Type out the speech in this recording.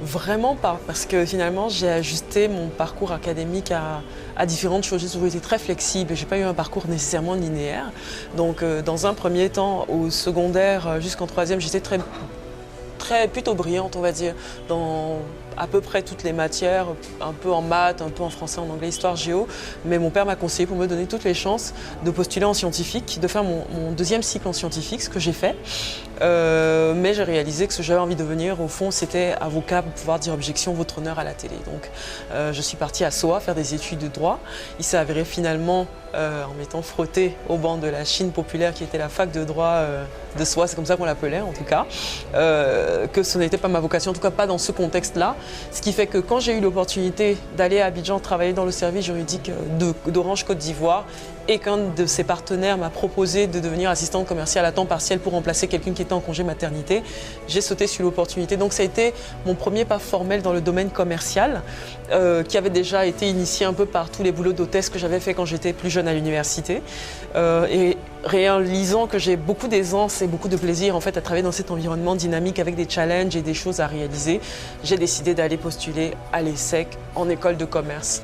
Vraiment pas, parce que finalement j'ai ajusté mon parcours académique à différentes choses. J'ai toujours été très flexible, j'ai pas eu un parcours nécessairement linéaire. Donc dans un premier temps, au secondaire jusqu'en troisième, j'étais plutôt brillante, on va dire, dans à peu près toutes les matières, un peu en maths, un peu en français, en anglais, histoire, géo. Mais mon père m'a conseillé, pour me donner toutes les chances, de postuler en scientifique, de faire mon deuxième cycle en scientifique, ce que j'ai fait. Mais j'ai réalisé que ce que j'avais envie de devenir, au fond, c'était avocat pour pouvoir dire objection, votre honneur à la télé. Donc je suis partie à SOA faire des études de droit. Il s'est avéré finalement, en m'étant frottée au banc de la Chine populaire, qui était la fac de droit de SOA, c'est comme ça qu'on l'appelait en tout cas, que ce n'était pas ma vocation, en tout cas pas dans ce contexte-là. Ce qui fait que quand j'ai eu l'opportunité d'aller à Abidjan travailler dans le service juridique d'Orange Côte d'Ivoire et qu'un de ses partenaires m'a proposé de devenir assistante commerciale à temps partiel pour remplacer quelqu'un qui était en congé maternité, j'ai sauté sur l'opportunité. Donc ça a été mon premier pas formel dans le domaine commercial, qui avait déjà été initié un peu par tous les boulots d'hôtesse que j'avais fait quand j'étais plus jeune à l'université. Et réalisant que j'ai beaucoup d'aisance et beaucoup de plaisir en fait à travailler dans cet environnement dynamique avec des challenges et des choses à réaliser, j'ai décidé d'aller postuler à l'ESSEC en école de commerce.